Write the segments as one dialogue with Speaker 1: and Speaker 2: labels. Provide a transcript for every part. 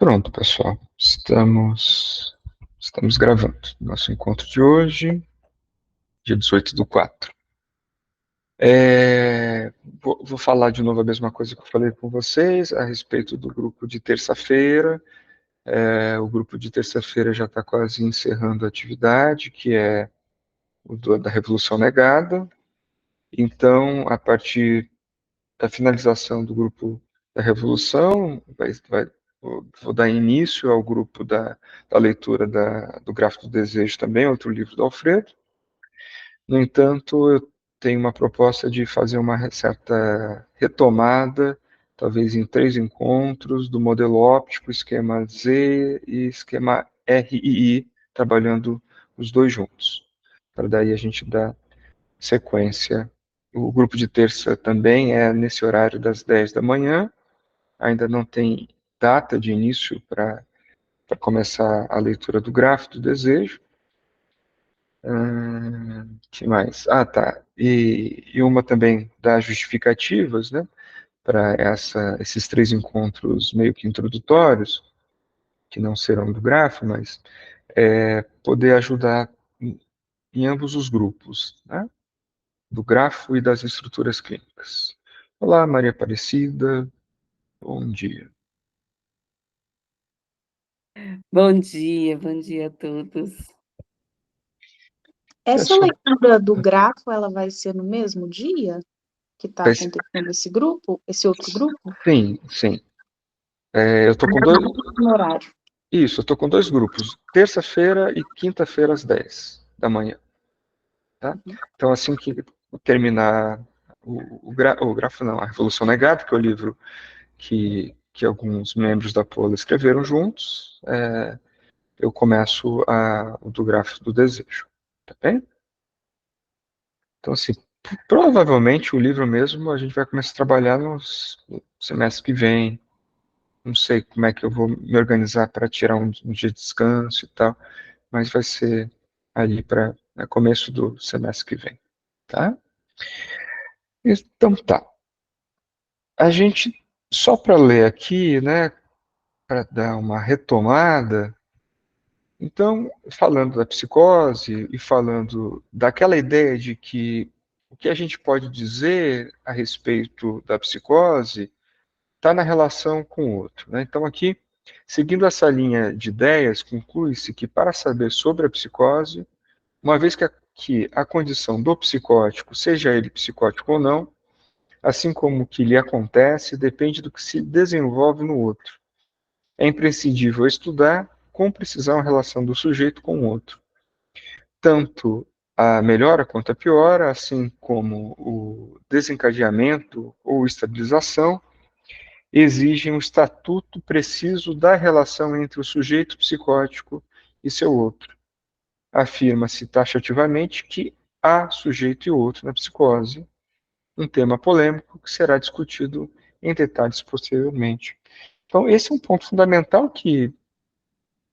Speaker 1: Pronto, pessoal. Estamos gravando nosso encontro de hoje, dia 18/4. Vou falar de novo a mesma coisa que eu falei com vocês a respeito do grupo de terça-feira. O grupo de terça-feira já está quase encerrando a atividade, que é da Revolução Negada. Então, a partir da finalização do grupo da Revolução, vou dar início ao grupo da leitura do Gráfico do Desejo também, outro livro do Alfredo. No entanto, eu tenho uma proposta de fazer uma certa retomada, talvez em 3 encontros, do modelo óptico, esquema Z e esquema RII, trabalhando os dois juntos, para daí a gente dar sequência. O grupo de terça também é nesse horário das 10 da manhã, ainda não tem data de início para começar a leitura do Gráfico do Desejo. Que mais? Ah, tá. E uma também das justificativas, né, para esses 3 encontros meio que introdutórios, que não serão do Grafo, mas poder ajudar em ambos os grupos, né, do Grafo e das estruturas clínicas. Olá, Maria Aparecida, bom dia.
Speaker 2: Bom dia a todos.
Speaker 3: Essa leitura do grafo, ela vai ser no mesmo dia que está acontecendo esse grupo, esse outro grupo?
Speaker 1: Sim, sim. Eu estou com dois.
Speaker 3: No horário.
Speaker 1: Isso, eu estou com 2 grupos, terça-feira e quinta-feira às 10 da manhã. Tá? Então, assim que terminar o Grafo, não, a Revolução Negada, que é o livro que alguns membros da Pola escreveram juntos, eu começo o do Grafo do Desejo. Tá bem? Então, assim, provavelmente o livro mesmo a gente vai começar a trabalhar no semestre que vem. Não sei como é que eu vou me organizar para tirar um dia de descanso e tal, mas vai ser ali para começo do semestre que vem, tá? Então tá. A gente, só para ler aqui, né, para dar uma retomada, então, falando da psicose e falando daquela ideia de que o que a gente pode dizer a respeito da psicose está na relação com o outro, né? Então, aqui, seguindo essa linha de ideias, conclui-se que para saber sobre a psicose, uma vez que a condição do psicótico, seja ele psicótico ou não, assim como o que lhe acontece, depende do que se desenvolve no outro. É imprescindível estudar com precisão a relação do sujeito com o outro. Tanto a melhora quanto a piora, assim como o desencadeamento ou estabilização, exigem um estatuto preciso da relação entre o sujeito psicótico e seu outro. Afirma-se taxativamente que há sujeito e outro na psicose, um tema polêmico que será discutido em detalhes posteriormente. Então, esse é um ponto fundamental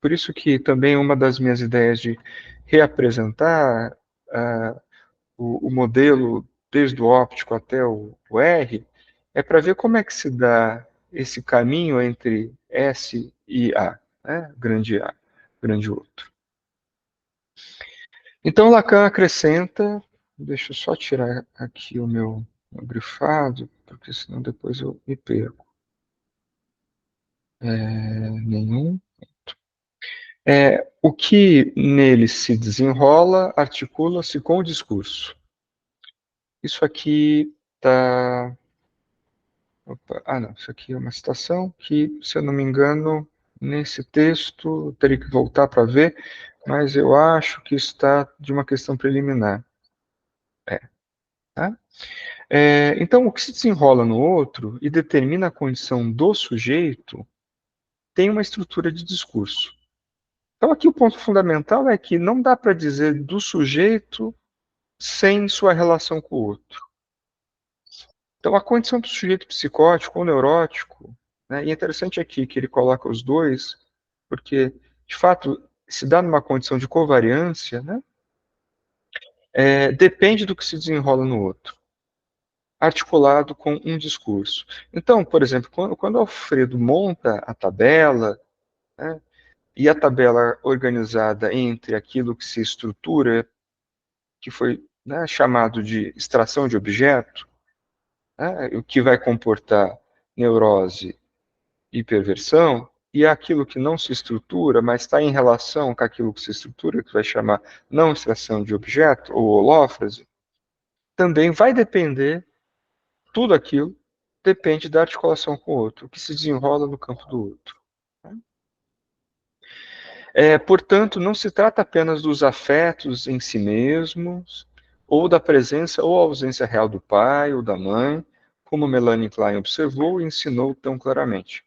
Speaker 1: por isso que também uma das minhas ideias de reapresentar o modelo, desde o óptico até o R, é para ver como é que se dá esse caminho entre S e A, né? Grande A, grande outro. Então, Lacan acrescenta, deixa eu só tirar aqui o meu grifado, porque senão depois eu me perco. Nenhum. O que nele se desenrola, articula-se com o discurso. Isso aqui está... não, isso aqui é uma citação que, se eu não me engano, nesse texto, eu teria que voltar para ver, mas eu acho que está de uma questão preliminar. Tá? Então, o que se desenrola no outro e determina a condição do sujeito tem uma estrutura de discurso. Então, aqui o ponto fundamental é que não dá para dizer do sujeito sem sua relação com o outro. Então, a condição do sujeito psicótico ou neurótico, né, e é interessante aqui que ele coloca os dois, porque, de fato, se dá numa condição de covariância, né, depende do que se desenrola no outro, articulado com um discurso. Então, por exemplo, quando Alfredo monta a tabela né? E a tabela organizada entre aquilo que se estrutura, que foi, né, chamado de extração de objeto, né, o que vai comportar neurose e perversão, e aquilo que não se estrutura, mas está em relação com aquilo que se estrutura, que vai chamar não extração de objeto, ou holófrase, também vai depender, tudo aquilo depende da articulação com o outro, o que se desenrola no campo do outro. Portanto, não se trata apenas dos afetos em si mesmos, ou da presença ou ausência real do pai ou da mãe, como Melanie Klein observou e ensinou tão claramente.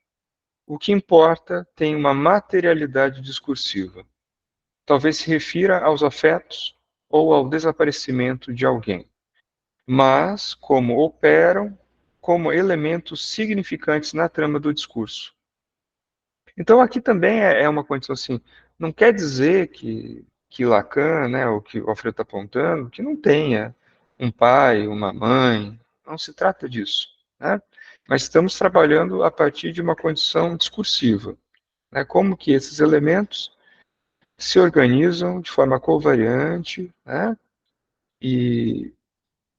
Speaker 1: O que importa tem uma materialidade discursiva. Talvez se refira aos afetos ou ao desaparecimento de alguém, mas como operam como elementos significantes na trama do discurso. Então, aqui também é uma condição assim, não quer dizer que Lacan, né, o que o Alfredo está apontando, que não tenha um pai, uma mãe, não se trata disso, né? Mas estamos trabalhando a partir de uma condição discursiva, né, como que esses elementos se organizam de forma covariante, né, e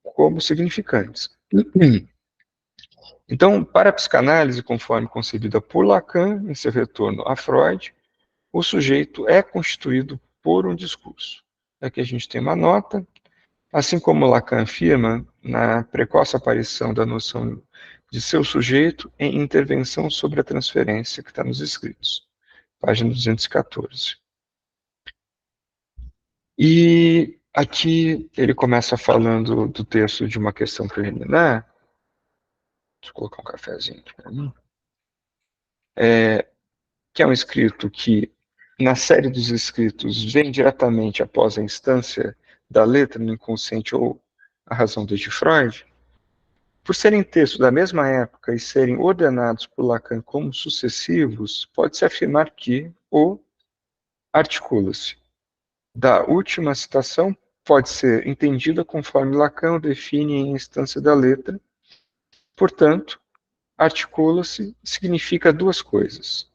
Speaker 1: como significantes. Então, para a psicanálise, conforme concebida por Lacan, em seu retorno a Freud, o sujeito é constituído por um discurso. Aqui a gente tem uma nota, assim como Lacan afirma na precoce aparição da noção de seu sujeito em Intervenção sobre a Transferência, que está nos escritos, página 214. E aqui ele começa falando do texto de uma questão preliminar. Deixa eu colocar um cafezinho aqui para mim. Que é um escrito que, na série dos escritos, vem diretamente após a instância da letra no inconsciente ou a razão desde Freud. Por serem textos da mesma época e serem ordenados por Lacan como sucessivos, pode-se afirmar que o articula-se. Da última citação pode ser entendida conforme Lacan o define em instância da letra. Portanto, articula-se significa duas coisas: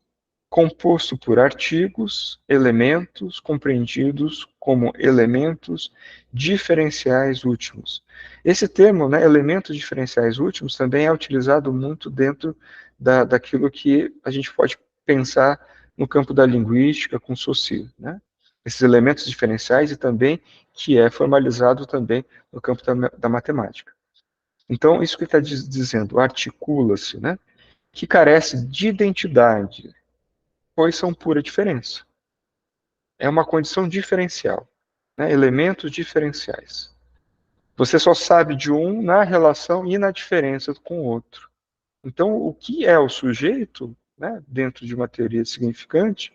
Speaker 1: composto por artigos, elementos compreendidos como elementos diferenciais últimos. Esse termo, né, elementos diferenciais últimos, também é utilizado muito dentro daquilo que a gente pode pensar no campo da linguística com Saussure, né? Esses elementos diferenciais e também que é formalizado também no campo da matemática. Então, isso que está dizendo, articula-se, né, que carece de identidade, pois são pura diferença. É uma condição diferencial, né, elementos diferenciais. Você só sabe de um na relação e na diferença com o outro. Então, o que é o sujeito, né, dentro de uma teoria significante,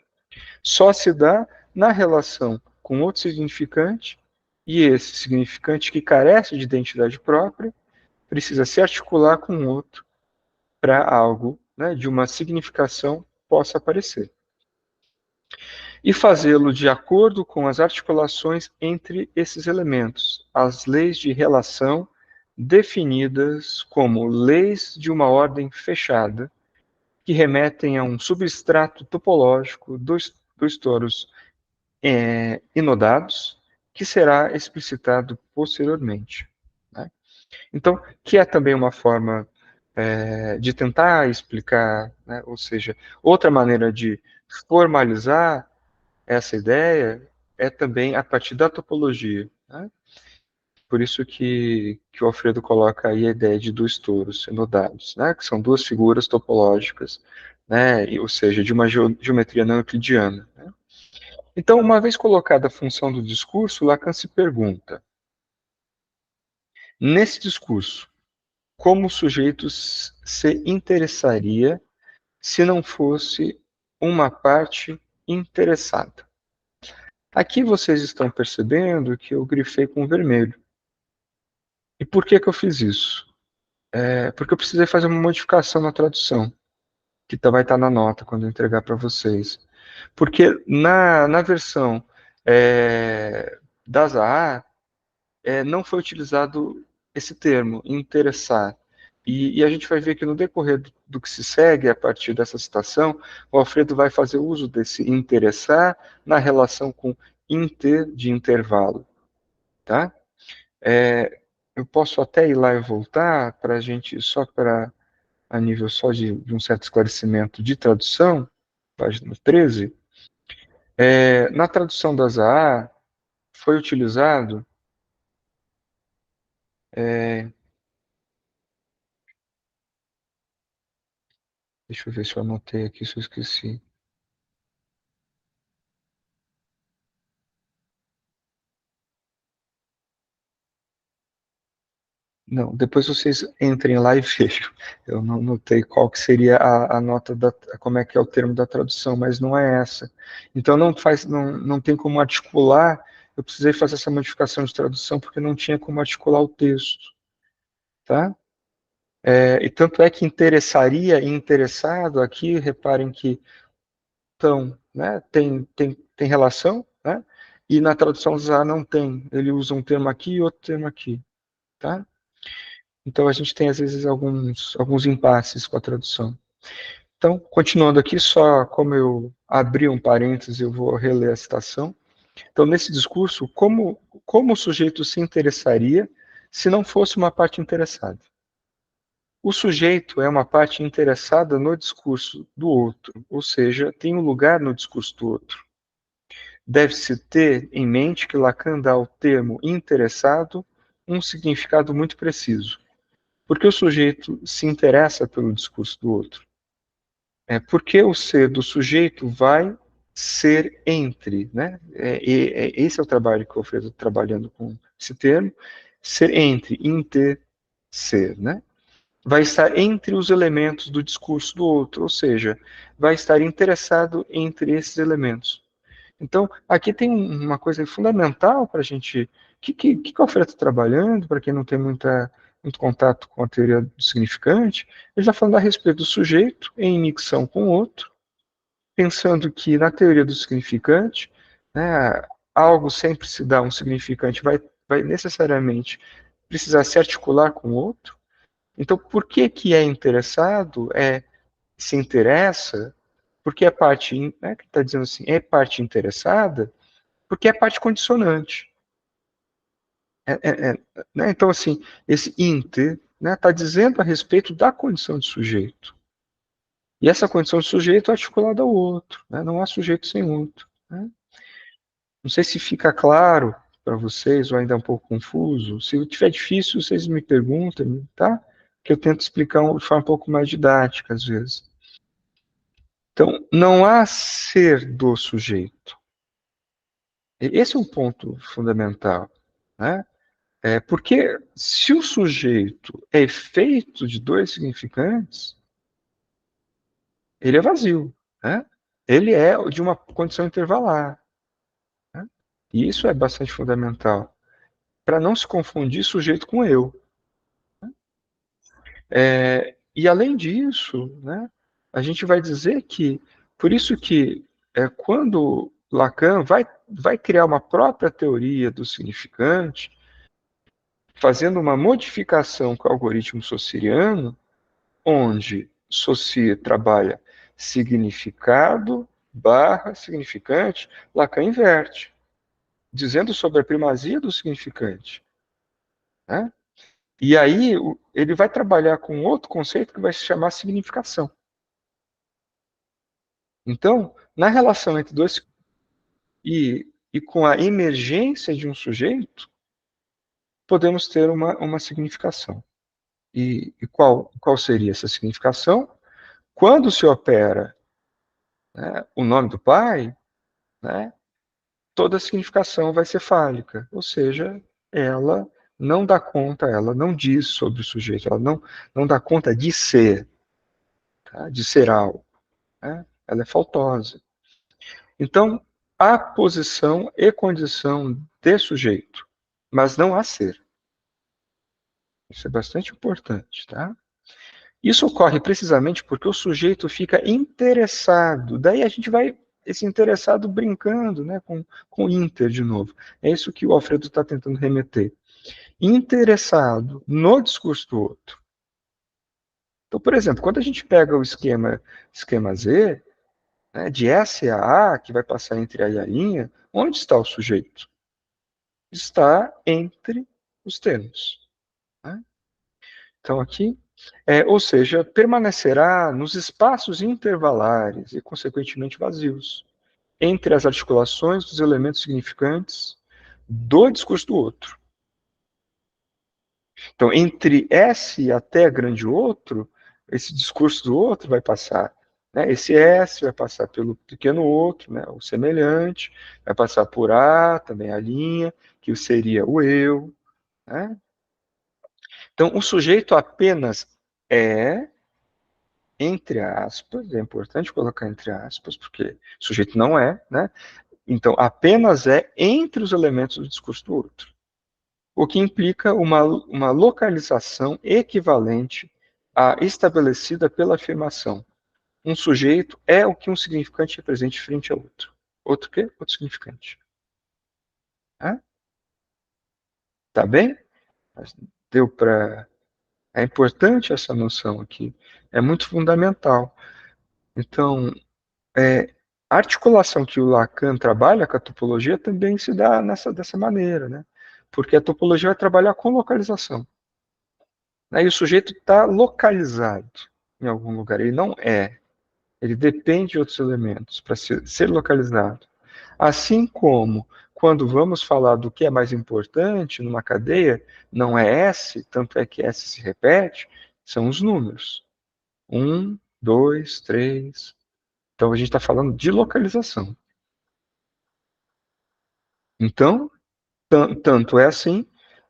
Speaker 1: só se dá na relação com outro significante, e esse significante que carece de identidade própria precisa se articular com outro para algo, né, de uma significação possa aparecer. E fazê-lo de acordo com as articulações entre esses elementos, as leis de relação definidas como leis de uma ordem fechada, que remetem a um substrato topológico dos toros inodados, que será explicitado posteriormente, né? Então, que é também uma forma de tentar explicar, né, ou seja, outra maneira de formalizar essa ideia é também a partir da topologia, né? Por isso que o Alfredo coloca aí a ideia de dois touros enodados, né? Que são duas figuras topológicas, né? Ou seja, de uma geometria não euclidiana, né? Então, uma vez colocada a função do discurso, Lacan se pergunta: nesse discurso, como o sujeito se interessaria se não fosse uma parte interessada? Aqui vocês estão percebendo que eu grifei com vermelho. E por que que eu fiz isso? Porque eu precisei fazer uma modificação na tradução, que vai estar na nota quando eu entregar para vocês. Porque na versão da Zaha, não foi utilizado esse termo, interessar. E a gente vai ver que no decorrer do que se segue a partir dessa citação, o Alfredo vai fazer uso desse interessar na relação com inter de intervalo. Tá? Eu posso até ir lá e voltar para a gente, só para a nível só de um certo esclarecimento de tradução, página 13. Na tradução da Zaha, foi utilizado deixa eu ver se eu anotei aqui, se eu esqueci. Não, depois vocês entrem lá e vejam. Eu não notei qual que seria a nota como é que é o termo da tradução, mas não é essa. Então não tem como articular. Eu precisei fazer essa modificação de tradução porque não tinha como articular o texto, tá? E tanto é que interessaria e interessado aqui, reparem que então, né, tem relação, né? E na tradução ZA não tem. Ele usa um termo aqui e outro termo aqui, tá? Então a gente tem às vezes alguns impasses com a tradução. Então, continuando aqui, só como eu abri um parêntese, eu vou reler a citação. Então, nesse discurso, como o sujeito se interessaria se não fosse uma parte interessada? O sujeito é uma parte interessada no discurso do outro, ou seja, tem um lugar no discurso do outro. Deve-se ter em mente que Lacan dá ao termo interessado um significado muito preciso. Porque o sujeito se interessa pelo discurso do outro. Porque o ser do sujeito vai ser entre, né? Esse é o trabalho que eu ofereço trabalhando com esse termo, ser entre, inter, ser, né? Vai estar entre os elementos do discurso do outro, ou seja, vai estar interessado entre esses elementos. Então, aqui tem uma coisa fundamental para a gente. O que o Alfredo está trabalhando, para quem não tem muito contato com a teoria do significante, ele está falando a respeito do sujeito em micção com o outro, pensando que na teoria do significante, né, algo sempre se dá um significante, vai necessariamente precisar se articular com o outro. Então, por que é interessado, se interessa, porque é parte, né, que está dizendo assim, é parte interessada, porque é parte condicionante. Né? Então, assim, esse inter está dizendo a respeito da condição de sujeito. E essa condição de sujeito é articulada ao outro. Né? Não há sujeito sem outro. Né? Não sei se fica claro para vocês ou ainda é um pouco confuso. Se tiver difícil, vocês me perguntem, tá? Que eu tento explicar de forma um pouco mais didática, às vezes. Então, não há ser do sujeito. Esse é um ponto fundamental. Né? Porque se o sujeito é feito de dois significantes, ele é vazio. Né? Ele é de uma condição intervalar. Né? E isso é bastante fundamental. Para não se confundir sujeito com eu. E além disso, né, a gente vai dizer que, por isso que quando Lacan vai criar uma própria teoria do significante, fazendo uma modificação com o algoritmo saussuriano, onde Saussure trabalha significado barra significante, Lacan inverte, dizendo sobre a primazia do significante. Né? E aí ele vai trabalhar com outro conceito que vai se chamar significação. Então, na relação entre dois e com a emergência de um sujeito, podemos ter uma significação. E qual seria essa significação? Quando se opera, né, o nome do pai, né, toda a significação vai ser fálica, ou seja, ela não dá conta, ela não diz sobre o sujeito, ela não dá conta de ser, tá, de ser algo. Né, ela é faltosa. Então, há posição e condição de sujeito, mas não há ser. Isso é bastante importante, tá? Isso ocorre precisamente porque o sujeito fica interessado. Daí a gente vai esse interessado brincando, né, com inter de novo. É isso que o Alfredo está tentando remeter. Interessado no discurso do outro. Então, por exemplo, quando a gente pega o esquema Z, né, de S a A, que vai passar entre A e A', onde está o sujeito? Está entre os termos. Né? Então, aqui, ou seja, permanecerá nos espaços intervalares e, consequentemente, vazios, entre as articulações dos elementos significantes do discurso do outro. Então, entre S até grande outro, esse discurso do outro vai passar. Né? Esse S vai passar pelo pequeno outro, né? O semelhante, vai passar por A, também a linha, que seria o eu. Né? Então, o sujeito apenas é, entre aspas, é importante colocar entre aspas, porque o sujeito não é, né? Então, apenas é entre os elementos do discurso do outro. O que implica uma localização equivalente à estabelecida pela afirmação. Um sujeito é o que um significante representa frente a outro. Outro quê? Outro significante. Tá bem? Deu para... É importante essa noção aqui. É muito fundamental. Então, a articulação que o Lacan trabalha com a topologia também se dá dessa maneira, né? Porque a topologia vai trabalhar com localização. Aí o sujeito está localizado em algum lugar, ele não é. Ele depende de outros elementos para ser localizado. Assim como, quando vamos falar do que é mais importante numa cadeia, não é S, tanto é que S se repete, são os números. 1, 2, 3. Então a gente está falando de localização. Então, tanto é assim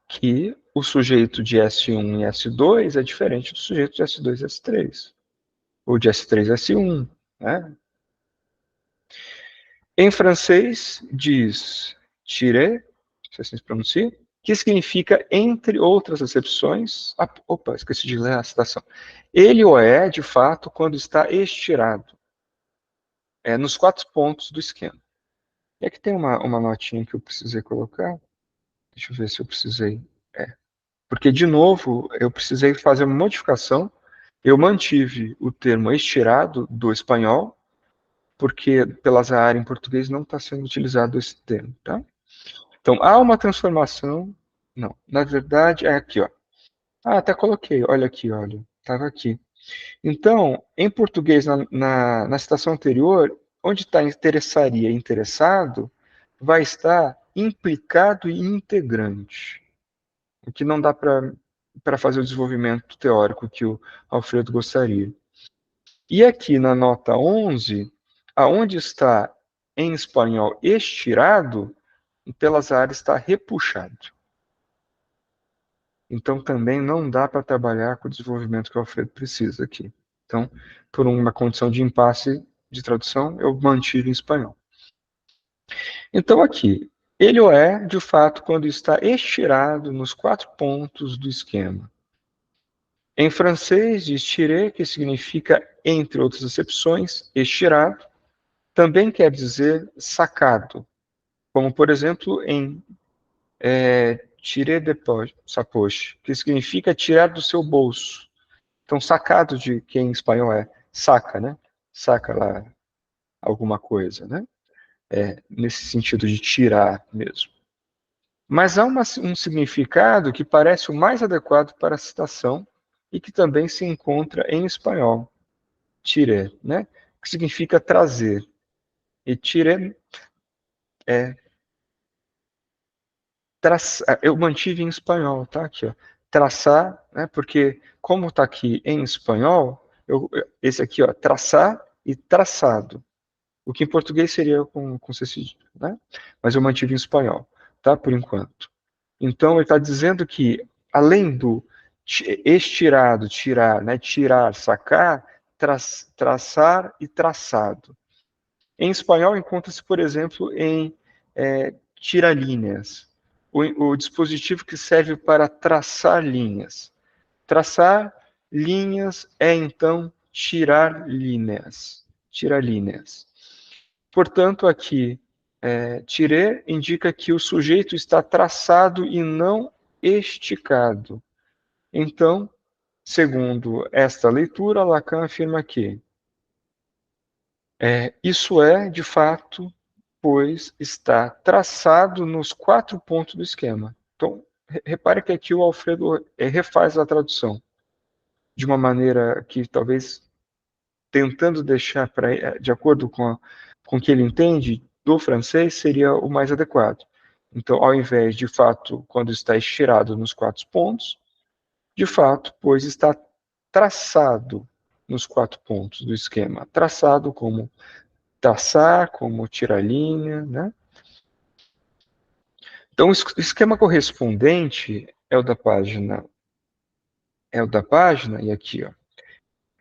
Speaker 1: que o sujeito de S1 e S2 é diferente do sujeito de S2 e S3. Ou de S3 a S1. Né? Em francês, diz tiré, se assim se pronuncia, que significa, entre outras acepções... Opa, esqueci de ler a citação. Ele o é, de fato, quando está estirado. Nos 4 pontos do esquema. E aqui tem uma notinha que eu precisei colocar. Deixa eu ver se eu precisei. Porque, de novo, eu precisei fazer uma modificação. Eu mantive o termo estirado do espanhol, porque pela área em português não está sendo utilizado esse termo, tá? Então, há uma transformação... Não, na verdade, é aqui, ó. Até coloquei, olha aqui, olha. Estava aqui. Então, em português, na citação anterior, onde está interessaria e interessado, vai estar implicado e integrante. O que não dá para fazer o desenvolvimento teórico que o Alfredo gostaria. E aqui na nota 11, aonde está em espanhol estirado, pelas áreas está repuxado. Então também não dá para trabalhar com o desenvolvimento que o Alfredo precisa aqui. Então, por uma condição de impasse de tradução, eu mantive em espanhol. Então aqui, ele o é, de fato, quando está estirado nos 4 pontos do esquema. Em francês, diz tiré, que significa, entre outras acepções, estirado, também quer dizer sacado, como, por exemplo, em tiré de sa poche, que significa tirar do seu bolso. Então, sacado, de que em espanhol é saca, né? Saca lá alguma coisa, né? Nesse sentido de tirar mesmo. Mas há um significado que parece o mais adequado para a citação e que também se encontra em espanhol. Tiré, né? Que significa trazer. E tiré eu mantive em espanhol, tá? Aqui, ó. Traçar, né? Porque como está aqui em espanhol, esse aqui, ó, traçar e traçado. O que em português seria com C cedilha, né? Mas eu mantive em espanhol, tá? Por enquanto. Então, ele está dizendo que, além do estirado, tirar, né? Tirar, sacar, traçar e traçado. Em espanhol, encontra-se, por exemplo, em tiralíneas, o dispositivo que serve para traçar linhas. Traçar linhas é, então, tirar linhas. Tirar linhas. Portanto, aqui, tiré indica que o sujeito está traçado e não esticado. Então, Segundo esta leitura, Lacan afirma que isso é, de fato, pois está traçado nos 4 pontos do esquema. Então, repare que aqui o Alfredo refaz a tradução de uma maneira que talvez tentando deixar de acordo com o que ele entende do francês seria o mais adequado. Então, ao invés de fato, quando está estirado nos 4 pontos, de fato, pois está traçado nos 4 pontos do esquema. Traçado como traçar, como tirar linha, né? Então, o esquema correspondente é o da página, e aqui, ó,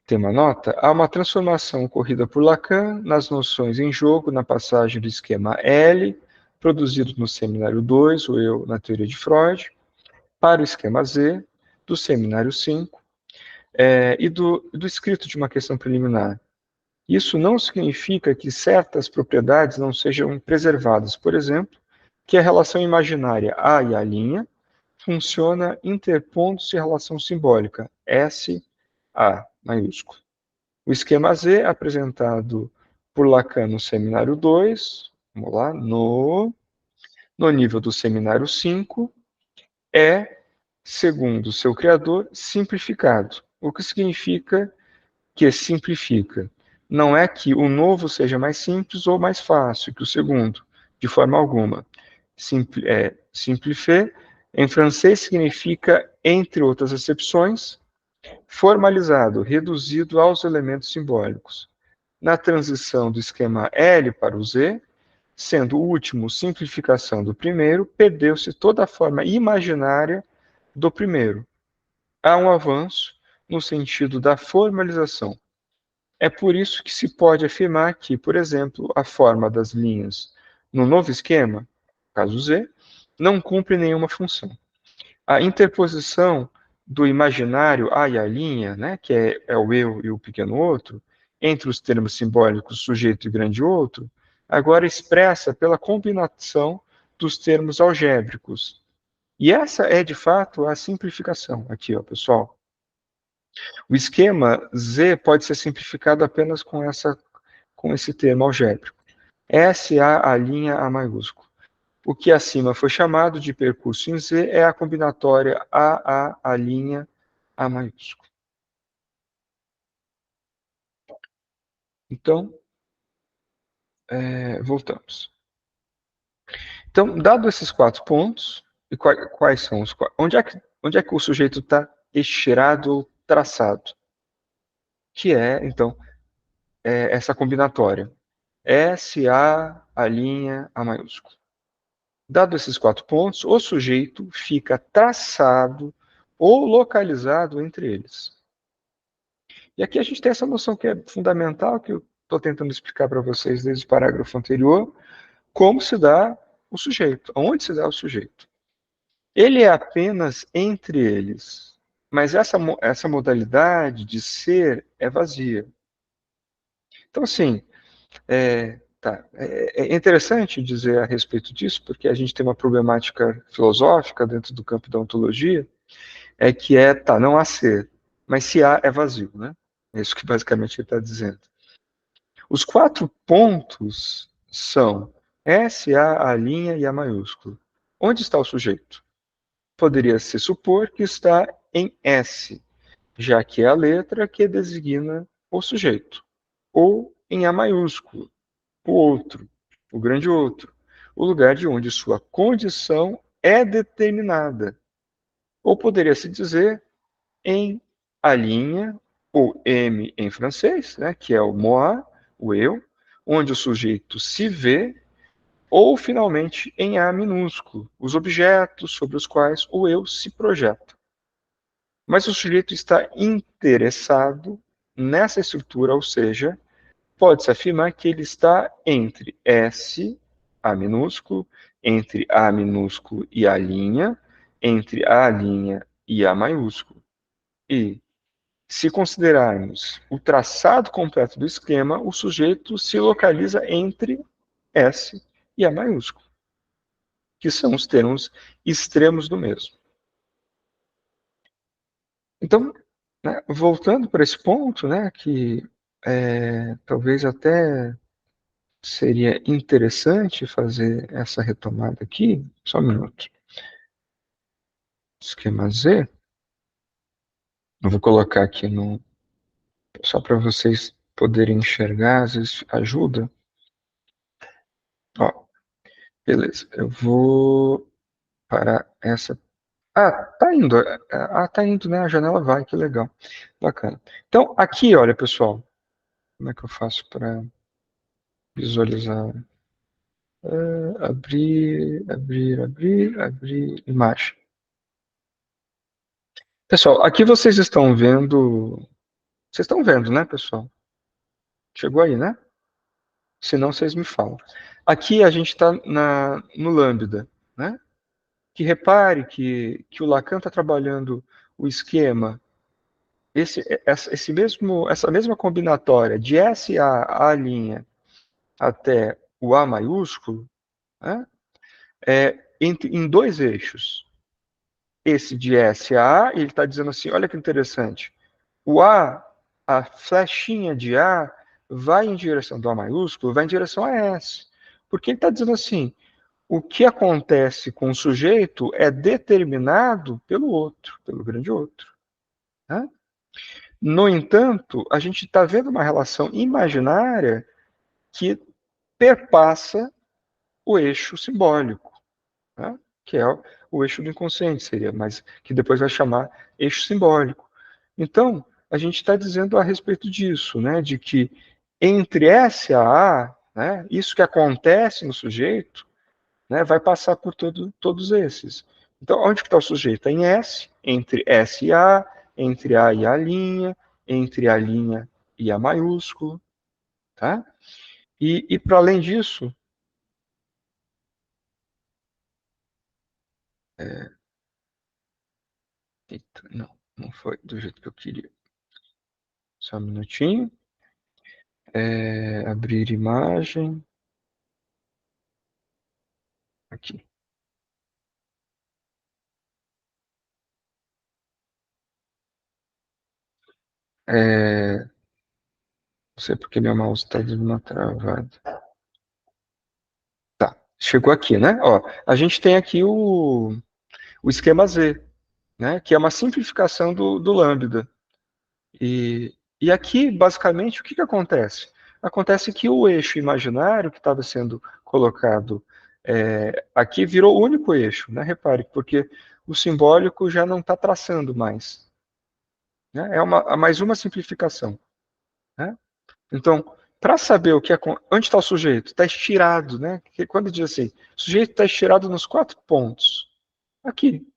Speaker 1: tem uma nota, há uma transformação ocorrida por Lacan nas noções em jogo na passagem do esquema L, produzido no seminário 2, o eu na teoria de Freud, para o esquema Z, do seminário 5, e do escrito de uma questão preliminar. Isso não significa que certas propriedades não sejam preservadas. Por exemplo, que a relação imaginária A e A' funciona interpondo-se a relação simbólica S, A, maiúsculo. O esquema Z, apresentado por Lacan no seminário 2, vamos lá, no nível do seminário 5, é, segundo seu criador, simplificado. O que significa que simplifica? Não é que o novo seja mais simples ou mais fácil que o segundo, de forma alguma. Simplifié, em francês, significa, entre outras acepções, formalizado, reduzido aos elementos simbólicos. Na transição do esquema L para o Z, sendo o último simplificação do primeiro, perdeu-se toda a forma imaginária do primeiro. Há um avanço no sentido da formalização. É por isso que se pode afirmar que, por exemplo, a forma das linhas no novo esquema, caso Z, não cumpre nenhuma função. A interposição do imaginário A e a linha, né, que é o eu e o pequeno outro, entre os termos simbólicos sujeito e grande outro, agora expressa pela combinação dos termos algébricos. E essa é, de fato, a simplificação. Aqui, ó, pessoal. O esquema Z pode ser simplificado apenas com esse termo algébrico. S, A, A' maiúsculo. O que acima foi chamado de percurso em Z é a combinatória A maiúsculo. Então, voltamos. Então, dado esses 4 pontos, e quais são os 4? Onde é que o sujeito está estirado ou traçado? Que é, então, essa combinatória. S, A maiúsculo. Dado esses 4 pontos, o sujeito fica traçado ou localizado entre eles. E aqui a gente tem essa noção que é fundamental, que eu estou tentando explicar para vocês desde o parágrafo anterior, como se dá o sujeito, onde se dá o sujeito. Ele é apenas entre eles, mas essa modalidade de ser é vazia. Então, assim, é interessante dizer a respeito disso, porque a gente tem uma problemática filosófica dentro do campo da ontologia, não há ser, mas se há, é vazio, né? É isso que basicamente ele está dizendo. Os 4 pontos são S, A e A maiúsculo. Onde está o sujeito? Poderia se supor que está em S, já que é a letra que designa o sujeito. Ou em A maiúsculo, o outro, o grande outro, o lugar de onde sua condição é determinada. Ou poderia se dizer em A', ou M em francês, né, que é o moi, o eu, onde o sujeito se vê, ou finalmente em A minúsculo, os objetos sobre os quais o eu se projeta. Mas o sujeito está interessado nessa estrutura, ou seja, pode-se afirmar que ele está entre S, A minúsculo, entre A minúsculo e A', entre A' e A maiúsculo. E, se considerarmos o traçado completo do esquema, o sujeito se localiza entre S e A maiúsculo, que são os termos extremos do mesmo. Então, né, voltando para esse ponto, né, que talvez até seria interessante fazer essa retomada aqui, só um minuto. Esquema Z, eu vou colocar aqui só para vocês poderem enxergar, às vezes ajuda. Ó, beleza, eu vou para essa. Ah, tá indo. Tá indo, né? A janela vai, que legal. Bacana. Então, aqui, olha, pessoal, como é que eu faço para visualizar? Abrir imagem. Pessoal, aqui vocês estão vendo. Vocês estão vendo, né, pessoal? Chegou aí, né? Se não, vocês me falam. Aqui a gente está no Lambda, né? Que repare que o Lacan está trabalhando o esquema, essa mesma combinatória de SA, A' até o A maiúsculo, né? Em dois eixos. Esse de S a A, ele está dizendo assim, olha que interessante, a flechinha de A vai em direção do A maiúsculo, vai em direção a S. Porque ele está dizendo assim, o que acontece com o sujeito é determinado pelo outro, pelo grande outro. Né? No entanto, a gente está vendo uma relação imaginária que perpassa o eixo simbólico, né? Que é o eixo do inconsciente, seria, mas que depois vai chamar eixo simbólico. Então, a gente está dizendo a respeito disso, né? De que entre S e A, né, isso que acontece no sujeito, né, vai passar por todos esses. Então, onde que está o sujeito? Está em S, entre S e A, entre A e A', entre A' e A maiúsculo, tá? E para além disso, eita, não foi do jeito que eu queria. Só um minutinho. Abrir imagem. Aqui. Não sei porque meu mouse está dando uma travada. Tá, chegou aqui, né? Ó, a gente tem aqui o esquema Z, né? Que é uma simplificação do lambda. E aqui, basicamente, o que acontece? Acontece que o eixo imaginário que estava sendo colocado aqui virou o único eixo, né? Repare, porque o simbólico já não está traçando mais. Né? Mais uma simplificação. Né? Então, para saber onde está o sujeito, está estirado, né? Porque quando diz assim, o sujeito está estirado nos 4 pontos. Aqui,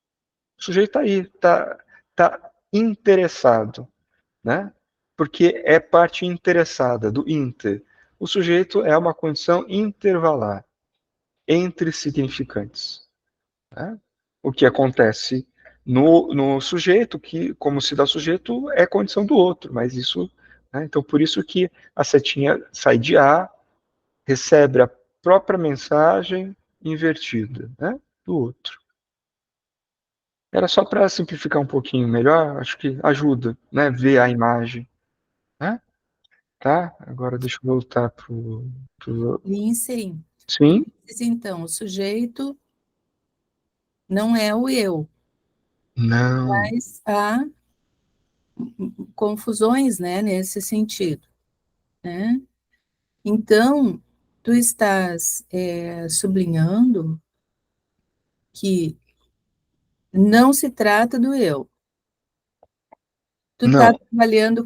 Speaker 1: o sujeito está aí, tá interessado, né? Porque é parte interessada do inter. O sujeito é uma condição intervalar entre significantes. Né? O que acontece no sujeito, que como se dá sujeito, é condição do outro, mas isso, né? Então por isso que a setinha sai de A, recebe a própria mensagem invertida, né? Do outro. Era só para simplificar um pouquinho melhor, acho que ajuda, né? Ver a imagem, né? Tá? Agora deixa eu voltar pro...
Speaker 2: Lindsay,
Speaker 1: Sim.
Speaker 2: então, o sujeito não é o eu.
Speaker 1: Não.
Speaker 2: Mas há confusões, né, nesse sentido, né? Então, tu estás sublinhando que não se trata do eu. Tu está
Speaker 1: Não.
Speaker 2: trabalhando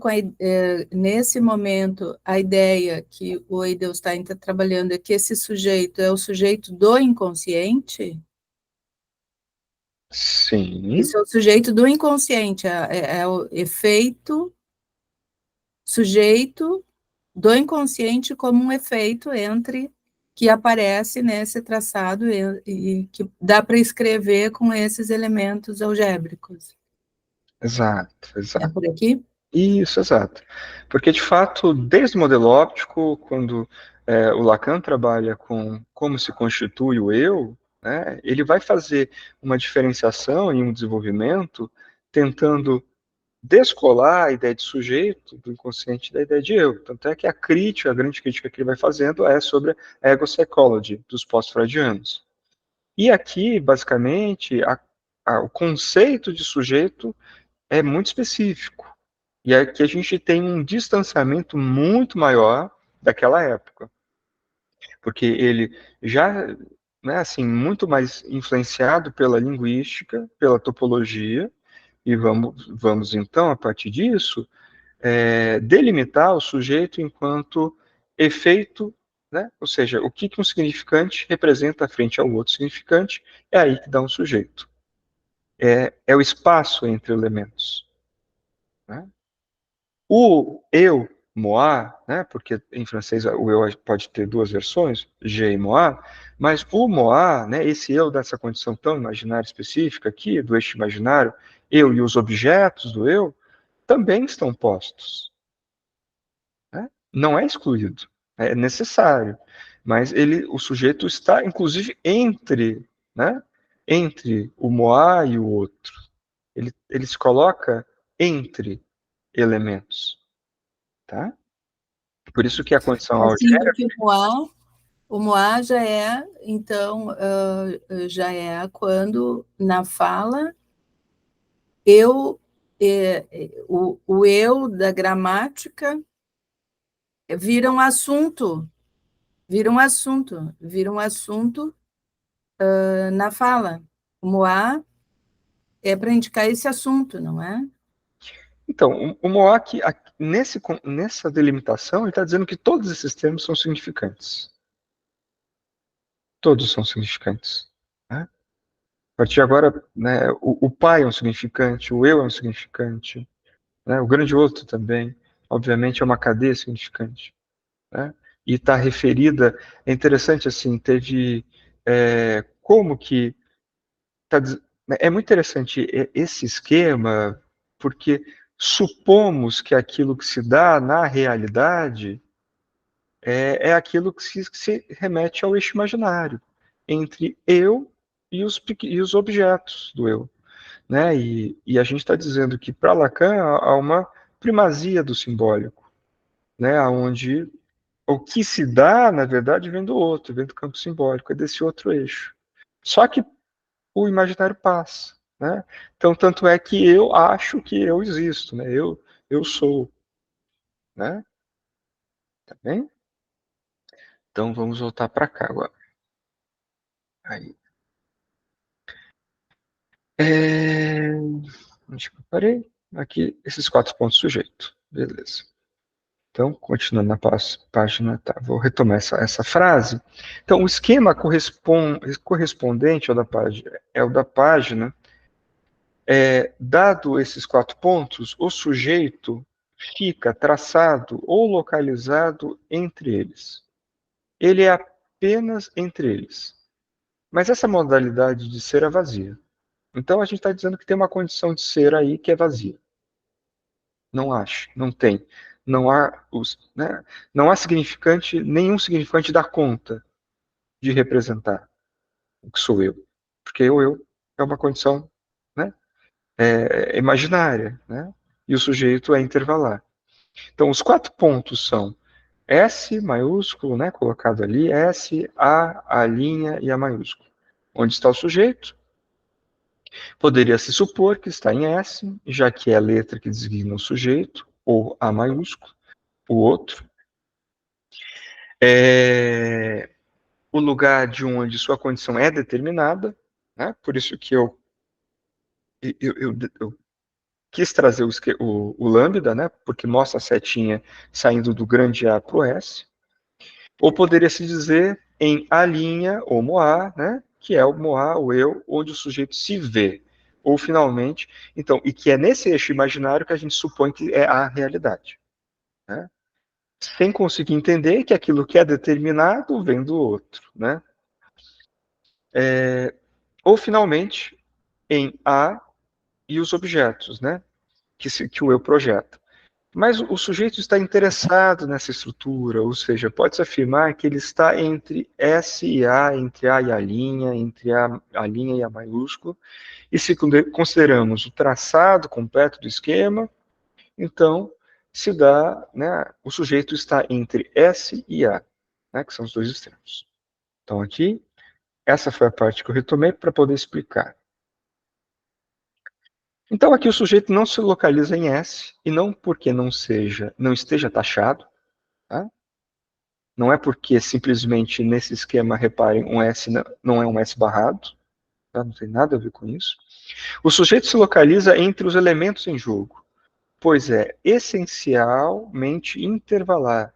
Speaker 2: nesse momento, a ideia que o Eideus está trabalhando é que esse sujeito é o sujeito do inconsciente?
Speaker 1: Sim.
Speaker 2: Esse é o sujeito do inconsciente, é o efeito sujeito do inconsciente como um efeito que aparece nesse traçado e que dá para escrever com esses elementos algébricos.
Speaker 1: Exato.
Speaker 2: É por aqui?
Speaker 1: Isso, exato. Porque, de fato, desde o modelo óptico, quando o Lacan trabalha com como se constitui o eu, né, ele vai fazer uma diferenciação e um desenvolvimento tentando descolar a ideia de sujeito do inconsciente da ideia de eu. Tanto é que a grande crítica que ele vai fazendo é sobre a ego psychology dos pós-freudianos. E aqui, basicamente, o conceito de sujeito é muito específico. E aqui a gente tem um distanciamento muito maior daquela época. Porque ele já, né, assim, muito mais influenciado pela linguística, pela topologia, e vamos então, a partir disso, delimitar o sujeito enquanto efeito, né? Ou seja, o que um significante representa frente ao outro significante, é aí que dá um sujeito. É o espaço entre elementos. Né? O eu, moi, né? Porque em francês o eu pode ter duas versões, je e moi, mas o moi, né? Esse eu dessa condição tão imaginária específica aqui, do eixo imaginário, eu e os objetos do eu, também estão postos. Né? Não é excluído, é necessário, mas o sujeito está, inclusive, né, entre o moi e o outro. Ele se coloca entre elementos. Tá? Por isso que a condição
Speaker 2: Assim
Speaker 1: algébrica...
Speaker 2: que o moi já é, então, já é quando, na fala, o eu da gramática vira um assunto na fala. O moi é para indicar esse assunto, não é?
Speaker 1: Então, o moi, nessa delimitação, ele está dizendo que todos esses termos são significantes. Todos são significantes. Né? A partir de agora, né, o pai é um significante, o eu é um significante, né, o grande outro também, obviamente, é uma cadeia significante. Né? E está referida, é interessante assim, teve como que é muito interessante esse esquema, porque supomos que aquilo que se dá na realidade é aquilo que se remete ao eixo imaginário, entre eu e os objetos do eu. Né? E a gente está dizendo que para Lacan há uma primazia do simbólico, né? Onde o que se dá, na verdade, vem do outro, vem do campo simbólico, é desse outro eixo. Só que o imaginário passa. Né? Então, tanto é que eu acho que eu existo, né? Eu sou. Né? Tá bem? Então, vamos voltar para cá agora. Aí. Onde que eu parei? Aqui, esses 4 pontos sujeito. Beleza. Então, continuando na página, tá, vou retomar essa frase. Então, o esquema correspondente ao da página. Dado esses 4 pontos, o sujeito fica traçado ou localizado entre eles. Ele é apenas entre eles. Mas essa modalidade de ser é vazia. Então, a gente está dizendo que tem uma condição de ser aí que é vazia. Não acho, não tem. Não há, né, não há nenhum significante dá conta de representar o que sou eu. Porque o eu é uma condição, né, imaginária, né, e o sujeito é intervalar. Então, os 4 pontos são S maiúsculo, né, colocado ali, S, A linha e A maiúsculo. Onde está o sujeito? Poderia se supor que está em S, já que é a letra que designa o sujeito, ou A maiúsculo, o outro. O lugar de onde sua condição é determinada, né? Por isso que eu quis trazer o lambda, né? Porque mostra a setinha saindo do grande A para o S. Ou poderia se dizer em A', ou moá, né? Que é o moá, o eu, onde o sujeito se vê. Ou finalmente, então, e que é nesse eixo imaginário que a gente supõe que é a realidade. Né? Sem conseguir entender que aquilo que é determinado vem do outro. Né? Ou finalmente, em A e os objetos, né? Que o eu projeta. Mas o sujeito está interessado nessa estrutura, ou seja, pode-se afirmar que ele está entre S e A, entre A e A', entre A' e A maiúsculo, e se consideramos o traçado completo do esquema, então se dá, né, o sujeito está entre S e A, né, que são os dois extremos. Então aqui, essa foi a parte que eu retomei para poder explicar. Então aqui o sujeito não se localiza em S, e não porque não esteja taxado, tá? Não é porque simplesmente nesse esquema, reparem, um S não é um S barrado, tá? Não tem nada a ver com isso. O sujeito se localiza entre os elementos em jogo, pois é essencialmente intervalar.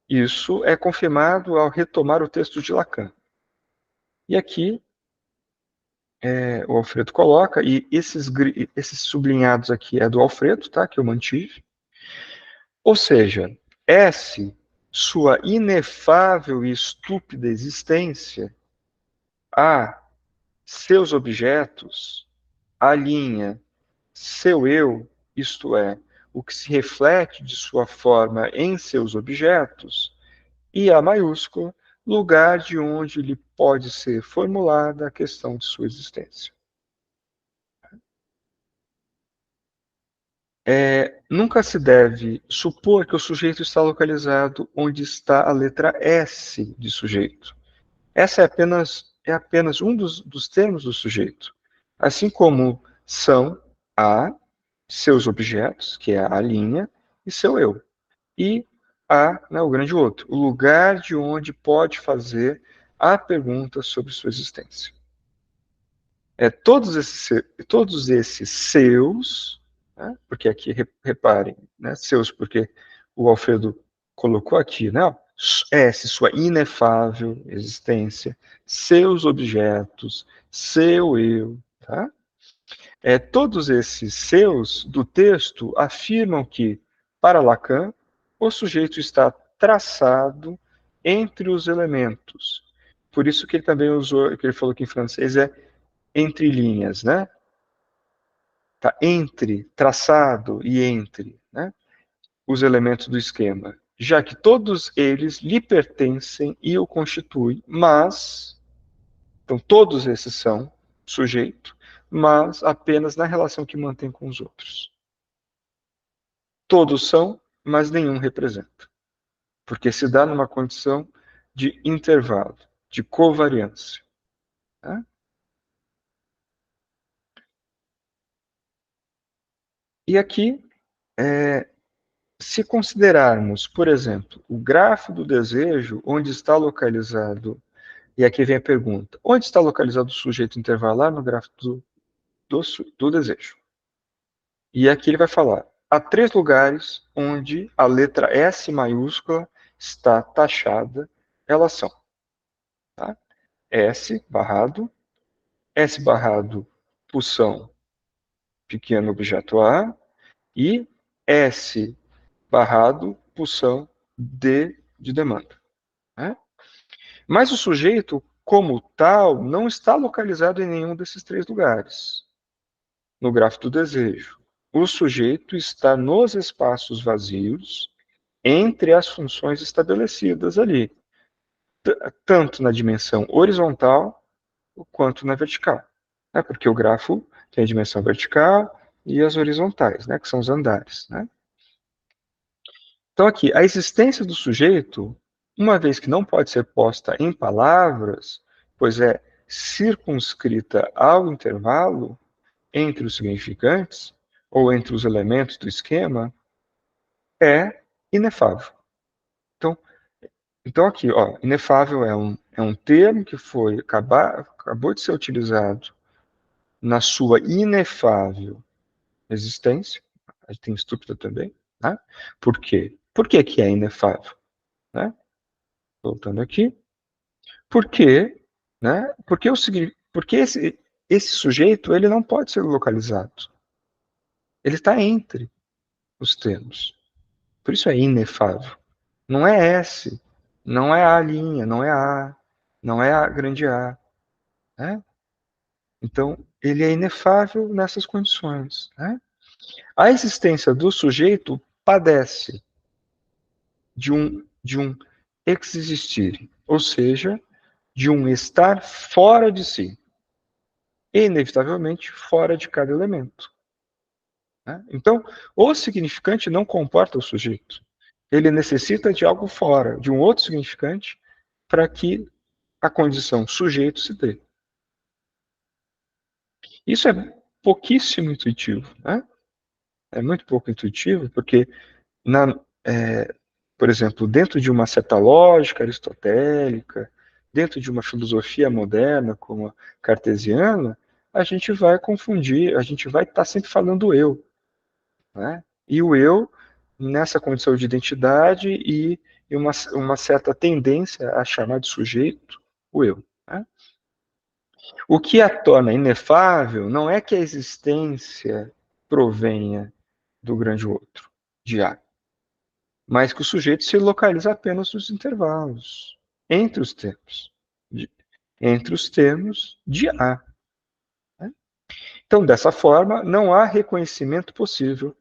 Speaker 1: Isso é confirmado ao retomar o texto de Lacan. E aqui o Alfredo coloca, e esses sublinhados aqui é do Alfredo, tá? Que eu mantive. Ou seja, S, sua inefável e estúpida existência, A, seus objetos, a linha, seu eu, isto é, o que se reflete de sua forma em seus objetos, e A maiúscula, lugar de onde lhe pode ser formulada a questão de sua existência. Nunca se deve supor que o sujeito está localizado onde está a letra S de sujeito. Essa é apenas um dos termos do sujeito. Assim como são A, seus objetos, que é a linha, e seu eu. E A, né, o grande outro, o lugar de onde pode fazer a pergunta sobre sua existência. Todos esses seus, né, porque aqui, reparem, né, seus, porque o Alfredo colocou aqui, né, ó, sua inefável existência, seus objetos, seu eu, tá? Todos esses seus do texto afirmam que, para Lacan, o sujeito está traçado entre os elementos. Por isso que ele também usou, que ele falou que em francês é entre linhas, né? Tá entre, traçado e entre, né? Os elementos do esquema, já que todos eles lhe pertencem e o constituem, mas, então todos esses são sujeito, mas apenas na relação que mantém com os outros. Todos são, mas nenhum representa, porque se dá numa condição de intervalo, de covariância. Tá? E aqui, se considerarmos, por exemplo, o grafo do desejo, onde está localizado, e aqui vem a pergunta, onde está localizado o sujeito intervalar no grafo do desejo? E aqui ele vai falar, há 3 lugares onde a letra S maiúscula está taxada, elas são, tá? S barrado, pulsão pequeno objeto A, e S barrado, pulsão D de demanda. Né? Mas o sujeito, como tal, não está localizado em nenhum desses 3 lugares. No grafo do desejo, o sujeito está nos espaços vazios entre as funções estabelecidas ali, tanto na dimensão horizontal quanto na vertical. Né? Porque o grafo tem a dimensão vertical e as horizontais, né? Que são os andares. Né? Então, aqui, a existência do sujeito, uma vez que não pode ser posta em palavras, pois é circunscrita ao intervalo entre os significantes, ou entre os elementos do esquema, é inefável. Então aqui, ó, inefável é um termo que acabou de ser utilizado na sua inefável existência. A gente tem estúpida também. Né? Por quê? Por que é inefável? Né? Voltando aqui. Porque, né? Porque esse sujeito ele não pode ser localizado. Ele está entre os termos. Por isso é inefável. Não é S, não é A linha, não é A, não é A grande A. Né? Então, ele é inefável nessas condições. Né? A existência do sujeito padece de um existir, ou seja, de um estar fora de si, e inevitavelmente fora de cada elemento. né? Então, o significante não comporta o sujeito. Ele necessita de algo fora, de um outro significante, para que a condição sujeito se dê. Isso é pouquíssimo intuitivo, né? É muito pouco intuitivo, porque, por exemplo, dentro de uma certa lógica aristotélica, dentro de uma filosofia moderna como a cartesiana, a gente vai confundir, a gente vai estar sempre falando eu, né? E o eu, nessa condição de identidade e uma certa tendência a chamar de sujeito o eu, né? O que a torna inefável não é que a existência provenha do grande outro, de A, mas que o sujeito se localiza apenas nos intervalos, entre os termos, entre os termos de A, né? Então, dessa forma, não há reconhecimento possível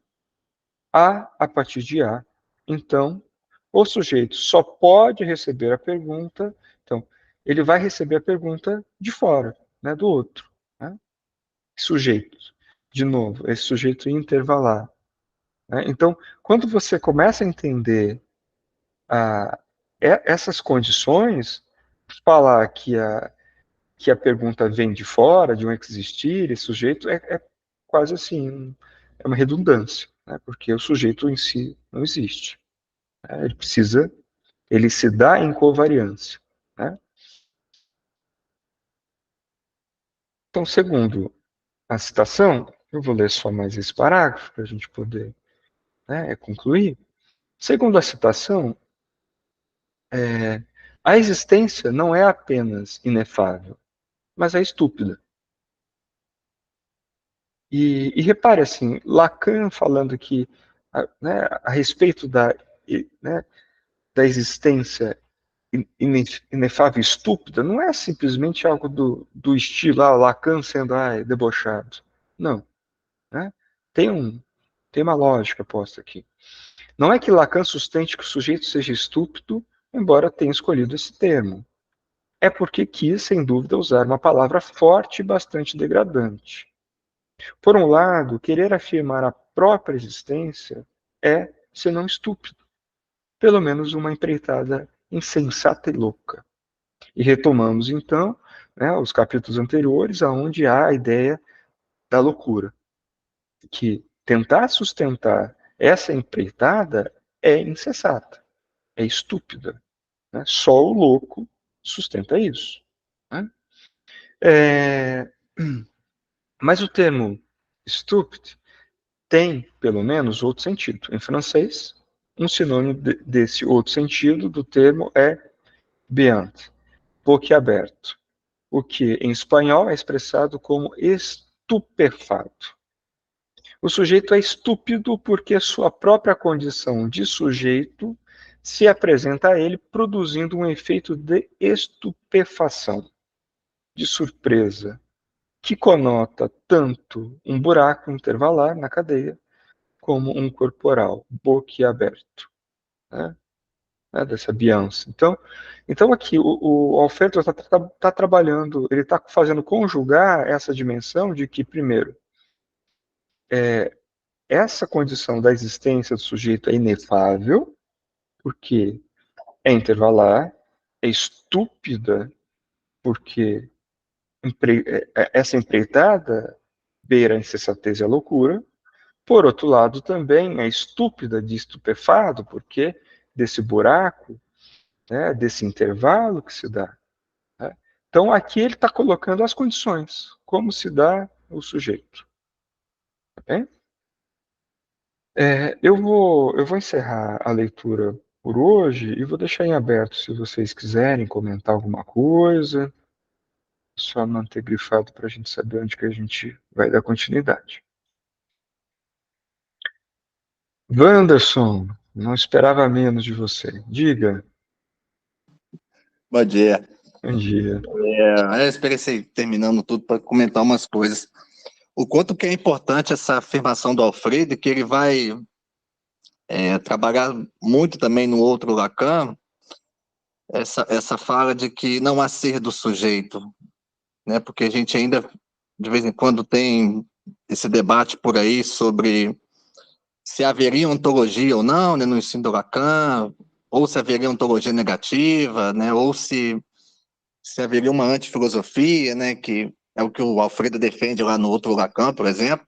Speaker 1: a partir de A. Então, o sujeito só pode receber a pergunta, então, ele vai receber a pergunta de fora, né, do outro, né? Sujeito, de novo, esse sujeito intervalar, né? Então, quando você começa a entender essas condições, falar que a pergunta vem de fora, de um existir, esse sujeito, é quase assim, é uma redundância, né? Porque o sujeito em si não existe, né? Ele se dá em covariância, né? Então, segundo a citação, eu vou ler só mais esse parágrafo para a gente poder, né, concluir. Segundo a citação, a existência não é apenas inefável, mas é estúpida. E repare assim, Lacan falando que, né, a respeito né, da existência inefável e estúpida, não é simplesmente algo do estilo, Lacan sendo debochado. Não. Né? Tem uma lógica posta aqui. Não é que Lacan sustente que o sujeito seja estúpido, embora tenha escolhido esse termo. É porque quis, sem dúvida, usar uma palavra forte e bastante degradante. Por um lado, querer afirmar a própria existência é, se não estúpido, pelo menos uma empreitada insensata e louca. E retomamos, então, né, os capítulos anteriores, aonde há a ideia da loucura, que tentar sustentar essa empreitada é insensata, é estúpida, né? Só o louco sustenta isso, né? Mas o termo stupid tem, pelo menos, outro sentido. Em francês, um sinônimo desse outro sentido do termo é béant, boquiaberto, o que em espanhol é expressado como estupefato. O sujeito é estúpido porque sua própria condição de sujeito se apresenta a ele produzindo um efeito de estupefação, de surpresa, que conota tanto um buraco intervalar na cadeia como um corporal boquiaberto, né? Dessa biança. Então aqui o Alfredo está trabalhando, ele está fazendo conjugar essa dimensão de que, primeiro, essa condição da existência do sujeito é inefável, porque é intervalar, é estúpida, porque essa empreitada beira a insensatez e a loucura. Por outro lado, também é estúpida de estupefado, porque desse buraco, né, desse intervalo que se dá, né? Então, aqui ele está colocando as condições, como se dá o sujeito. Tá bem? Eu vou encerrar a leitura por hoje e vou deixar em aberto se vocês quiserem comentar alguma coisa, só manter grifado para a gente saber onde que a gente vai dar continuidade. Wanderson, não esperava menos de você. Diga.
Speaker 4: Bom dia.
Speaker 1: Bom dia.
Speaker 4: Eu esperei você terminando tudo para comentar umas coisas. O quanto que é importante essa afirmação do Alfredo, que ele vai trabalhar muito também no outro Lacan, essa fala de que não há ser do sujeito, né? Porque a gente ainda, de vez em quando, tem esse debate por aí sobre se haveria ontologia ou não, né, no ensino do Lacan, ou se haveria ontologia negativa, né, ou se haveria uma antifilosofia, né, que é o que o Alfredo defende lá no outro Lacan, por exemplo,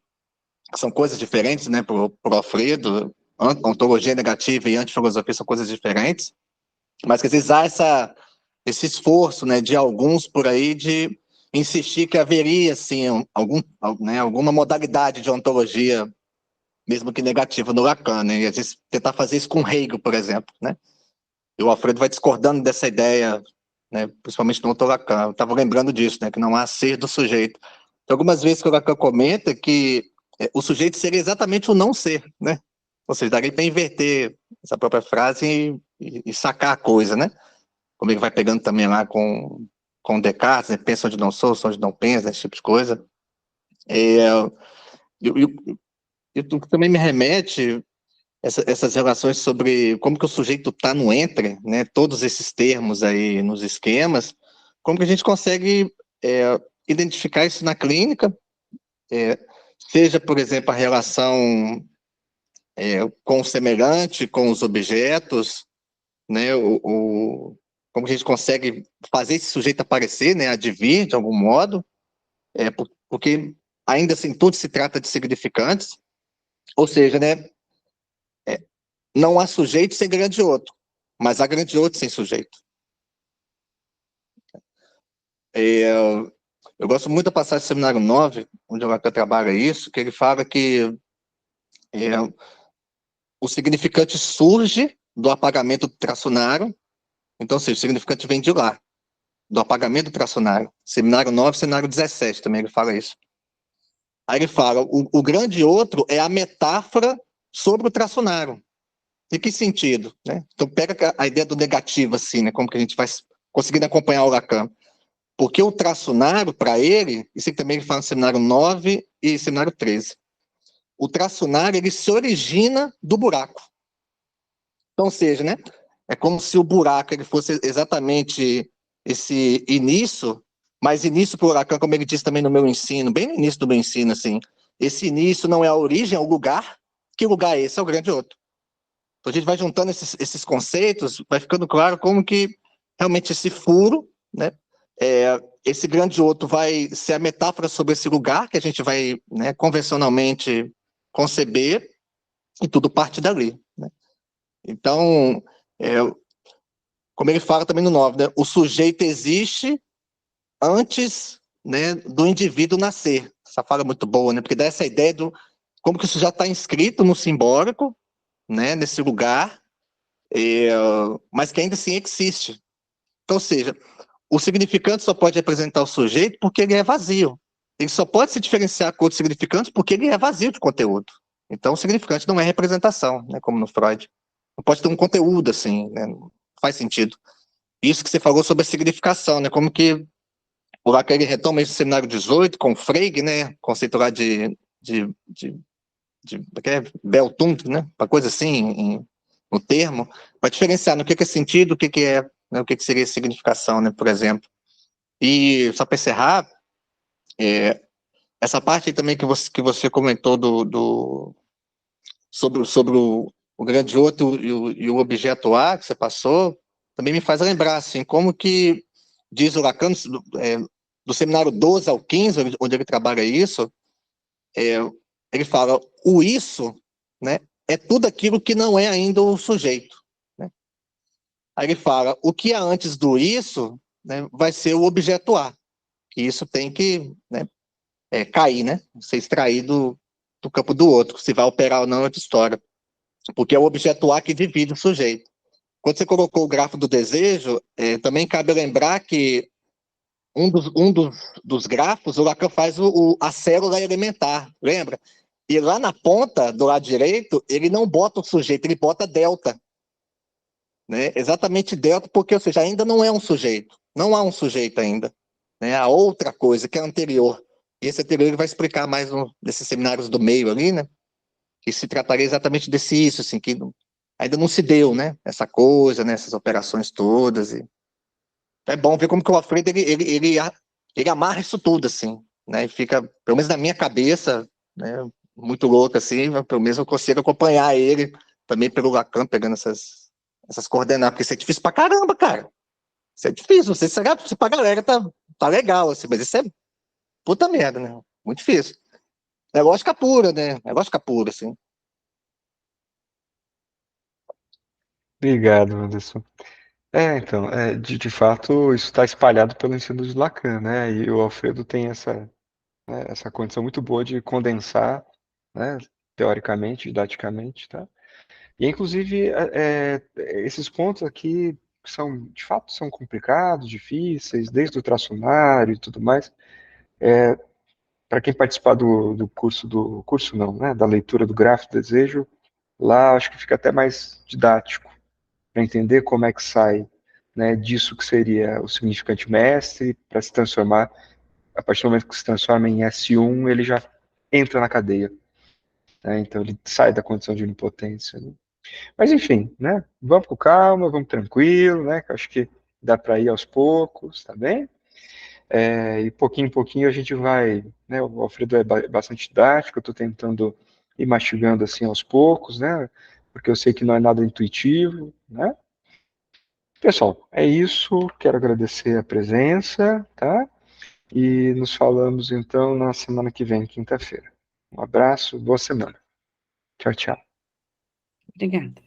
Speaker 4: que são coisas diferentes, né, pro Alfredo, ontologia negativa e antifilosofia são coisas diferentes, mas que às vezes há esse esforço, né, de alguns por aí de insistir que haveria, assim, alguma modalidade de ontologia, mesmo que negativa, no Lacan, né, e às vezes tentar fazer isso com Hegel, por exemplo, né, e o Alfredo vai discordando dessa ideia, né, principalmente no outro Lacan. Eu estava lembrando disso, né, que não há ser do sujeito. Tem algumas vezes que o Lacan comenta que o sujeito seria exatamente o não ser, né, ou seja, daria para inverter essa própria frase e sacar a coisa, né, como ele vai pegando também lá com Descartes, né, pensa onde não sou onde não pensa, esse tipo de coisa. E também me remete essas relações sobre como que o sujeito está no entre, né, todos esses termos aí nos esquemas, como que a gente consegue identificar isso na clínica, seja, por exemplo, a relação com o semelhante, com os objetos, né, como que a gente consegue fazer esse sujeito aparecer, né, advir de algum modo, porque ainda assim tudo se trata de significantes, ou seja, né, não há sujeito sem grande outro, mas há grande outro sem sujeito. Eu gosto muito da passagem do Seminário 9, onde o Lacan trabalha isso, que ele fala que o significante surge do apagamento do tracionário, então, ou seja, o significante vem de lá, do apagamento do tracionário. Seminário 9, Seminário 17, também ele fala isso. Aí ele fala, o grande outro é a metáfora sobre o tracionário. Em que sentido? Né? Então, pega a ideia do negativo, assim, né? Como que a gente vai conseguindo acompanhar o Lacan. Porque o tracionário, para ele, isso que também ele fala no seminário 9 e seminário 13, o tracionário, ele se origina do buraco. Então, ou seja, né? É como se o buraco ele fosse exatamente esse início, mas início para o Lacan, como ele disse também no meu ensino, bem no início do meu ensino, assim, esse início não é a origem, é o lugar. Que lugar é esse? É o grande outro. Então, a gente vai juntando esses conceitos, vai ficando claro como que realmente esse furo, né, esse grande outro vai ser a metáfora sobre esse lugar que a gente vai, né, convencionalmente conceber, e tudo parte dali. Né? Então, como ele fala também no 9, né, o sujeito existe antes, né, do indivíduo nascer. Essa fala é muito boa, né, porque dá essa ideia do como que isso já está inscrito no simbólico, né, nesse lugar, mas que ainda assim existe. Então, ou seja, o significante só pode representar o sujeito porque ele é vazio. Ele só pode se diferenciar com outros significantes porque ele é vazio de conteúdo. Então, o significante não é representação, né, como no Freud. Não pode ter um conteúdo, assim, né, não faz sentido. Isso que você falou sobre a significação, né, como que o Lacan retoma esse seminário 18 com Frege, né, conceito lá de Beltunt, né, uma coisa assim, no termo, para diferenciar no que é sentido, o que é, né, o que seria significação, né, por exemplo. E só para encerrar, essa parte aí também que você comentou sobre o grande outro e o objeto A que você passou, também me faz lembrar, assim, como que diz o Lacan, do seminário 12 ao 15, onde ele trabalha isso, ele fala, o isso, né, é tudo aquilo que não é ainda o sujeito. Né? Aí ele fala, o que há antes do isso, né, vai ser o objeto A, que isso tem que, né, cair, né, ser extraído do campo do outro, se vai operar ou não é outra história, porque é o objeto A que divide o sujeito. Quando você colocou o grafo do desejo, também cabe lembrar que um dos grafos, o Lacan faz a célula elementar, lembra? E lá na ponta, do lado direito, ele não bota o sujeito, ele bota delta. Né? Exatamente delta, porque, ou seja, ainda não é um sujeito. Não há um sujeito ainda. Né? Há outra coisa, que é anterior. E esse anterior ele vai explicar mais nesses seminários do meio ali, né? Que se trataria exatamente desse isso, assim, que ainda não se deu, né? Essa coisa, né? Essas operações todas. E... É bom ver como que o Alfredo, ele amarra isso tudo, assim. né? E fica, pelo menos na minha cabeça, né? Muito louco assim, mas pelo menos eu consigo acompanhar ele também pelo Lacan, pegando essas coordenadas, porque isso é difícil pra caramba, cara. Isso é difícil, não sei se pra galera tá legal, assim, mas isso é puta merda, né? Muito difícil. É lógica pura, né? É lógica pura, assim.
Speaker 1: Obrigado, Anderson. Então, de fato, isso está espalhado pelo ensino de Lacan, né? E o Alfredo tem essa condição muito boa de condensar, né? Teoricamente, didaticamente, tá? E, inclusive, esses pontos aqui são, de fato, são complicados, difíceis, desde o tracionário e tudo mais. Para quem participar do curso não, né? Da leitura do Grafo do Desejo, lá acho que fica até mais didático para entender como é que sai, né, disso que seria o significante mestre para se transformar, a partir do momento que se transforma em S1, ele já entra na cadeia, né, então ele sai da condição de onipotência, né. Mas enfim, né, vamos com calma, vamos tranquilo, né, que eu acho que dá para ir aos poucos, tá bem? E pouquinho em pouquinho a gente vai, né, o Alfredo é bastante didático, eu estou tentando ir mastigando assim aos poucos, né, porque eu sei que não é nada intuitivo, né. Pessoal, é isso. Quero agradecer a presença, tá? E nos falamos então na semana que vem, quinta-feira. Um abraço, boa semana. Tchau, tchau.
Speaker 2: Obrigada.